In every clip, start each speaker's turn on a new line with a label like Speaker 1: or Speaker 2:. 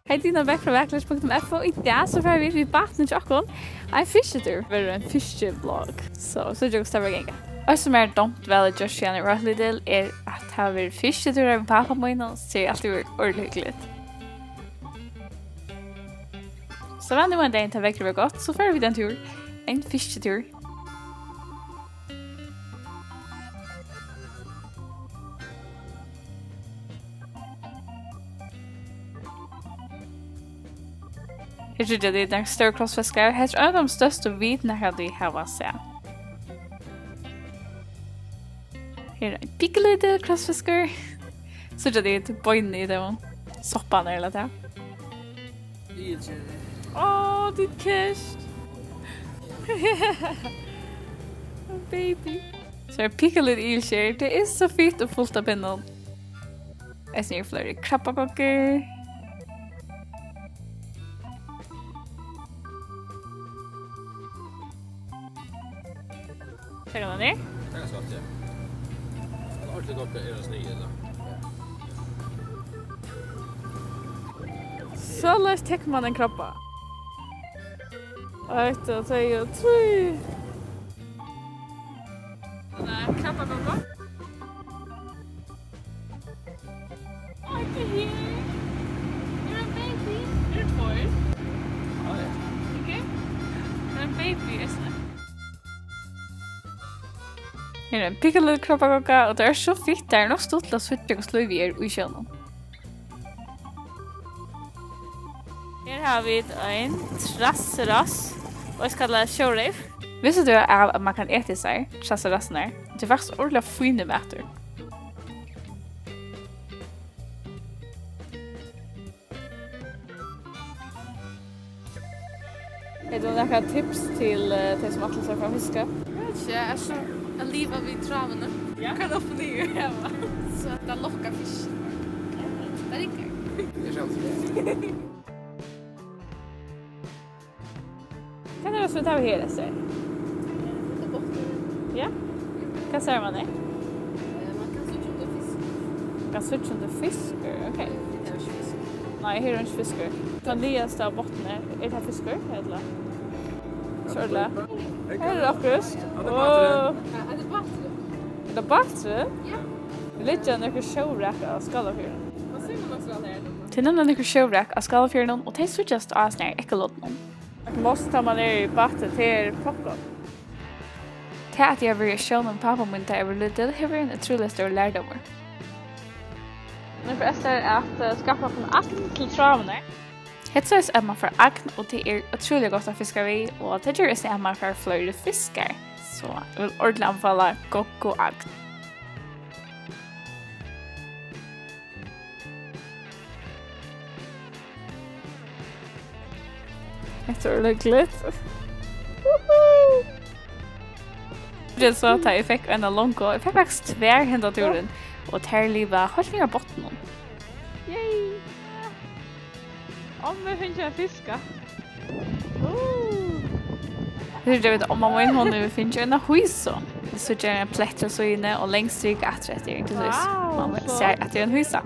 Speaker 1: Hej Dina Bäck från VAKURLEIKI.FO. Idag så får vi vid vattnet och en fiskitúr. Det är en fiskeblogg. Så jag ska ställa gänga. Och som är dumt väl att just känna rätt lite är att ha vi fisketurer med pappa på innan så är alltid ordentligt. Så när det var en dag till väcker vi gott så får vi den tur. En fisketur. Här är det den större krossfiskar. Här är de största vidna här vi har att se. Här är en bygdaligt krossfiskar. Så det är ett bojn i den soppan eller det. Åh, ditt kist. Baby. Så är bygdaligt ilskär. Det är så fint och fullt av pinnen. Jag ser flera krabbagocker. Tackar man ner?
Speaker 2: Tackar så mycket. Ordentligt uppe är det snyggt.
Speaker 1: Så lätt täcker man en krabba. Ett, två, tre. Den här krabbagogga. Åh, det här. Är en baby? Är det två?
Speaker 2: Ja, det.
Speaker 1: Okej. Det är en baby, eisini. Här är en bygdaligt krabbagogga och det är så fint. Det är nog stort att svittra och slå i er i kjönen. Här har vi en trasserass och jag kallar det showreif. Visste du att man kan äta sig trasserassarna? Det är faktiskt ordentligt fina mäter. Är det några tips till de som atlas från fiska?
Speaker 3: Jag vet inte, alltså jag lever vid traven. Jag kan upp ner hemma. Så att det lockar fisk. Det ringer.
Speaker 2: Det känns.
Speaker 1: Kan du rösta av här så?
Speaker 3: Det botten.
Speaker 1: Ja. Vad säger man det?
Speaker 3: Man kan switcha under fisk.
Speaker 1: Kan switcha under fisk. Okej.
Speaker 3: Det är fisk.
Speaker 1: Nej, här är inte fiskar. Den ligaste av botten är det här fiskar eller? Så är det. Här är det också.
Speaker 3: Ja, det är bättre.
Speaker 1: Är det bättre?
Speaker 3: Ja.
Speaker 1: Lite av några showrack av skalafjörden.
Speaker 3: Vad säger man också här?
Speaker 1: Till några showrack av skalafjörden och det switchas av sån här ekolodden. Måste ta man ner i batten till popcorn. Det att jag vill show någon pappa min där över lite, det har varit en otroligt stor lärdomar. Nu får jag att skaffa från agn till travener. Det sägs att man får agn och det är otroligt gott att fiska vid och det gör det att man får flera fiskar. Så jag vill ordentligt anfalla gocko agn. Jag tror det är glätt. Det är så att jag fick en långt och jag fick faktiskt tvärhända turen och här livet helt ner botten. Yay! Om vi finns en fiska. Jag vet om man vill hon nu finns en hysa. Det så gör en plättra så inne och längst stryk att det är inte så. Man ser att det är en hysa.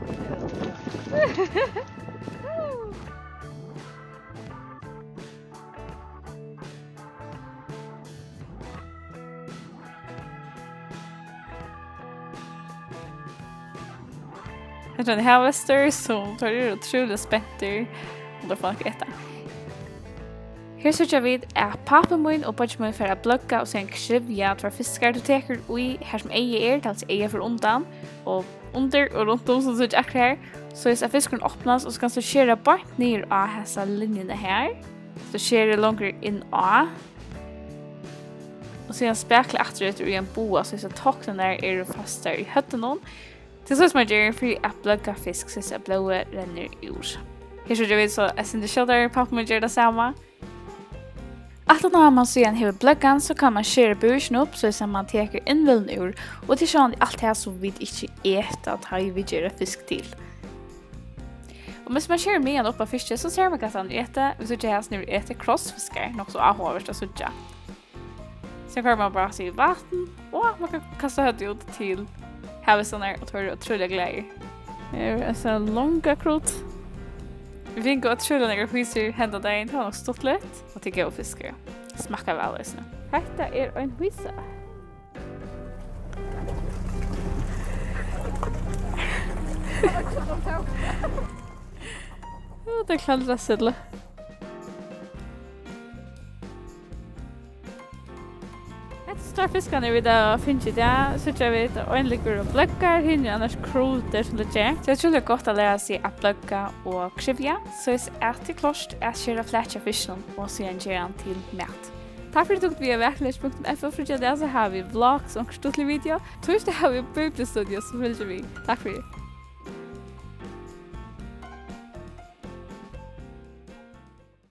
Speaker 1: Jag tror det här var större så tar det otroligt spänt och då får jag äta. Här så jag vid att pappa min och pappa min för att blocka och sen krivja för fiskar du teker i här som äger alltså äger för undan och under och runt om så jag här så är fisken öppnas och ska så köra bort ner av dessa linjerna här. Så kör det längre in av. Och sen spekla efter i en boa så tocken där är fast där i hötten någon. Det är så som man gör för att blöka fisk så att blåa renner ur. Här så jag vet så att sin shoulder pappa man gör det samma. Att när man sedan har blökan så kan man köra bursen upp så att man tar invällen ur. Och det är så allt det här så vi inte äta att ha vi gör fisk till. Och om man kör med upp av fisken så ser man att han äter. Och så gör jag nu äter krossfiskar. Något så avhåvert att sucha. Sen kan man bara se vatten. Och man kan kasta högt ut till havet sådana och tar det otroliga glädjer. Här är så långa krot. Vi fick att köra några fiskar hända dagen, det var nog stort lätt och tycker jag fiskar. Smakar väl just nu. Detta är en fiska. Ja, det klandrar sig. Starfiskarna vid det finns ju där så jag vet ordentligt och blöckar hinner annars kruter som det är. Så jag tror det är gott att lära sig att blöcka och krivja så är det klart att köra flätcha fisken och sedan göra den till mat. Tack för att du tog via VAKURLEIK.FO för att jag har vi vlogs och stortlig video. Torsdag har vi bygdaligt studio så följer vi. Tack för det.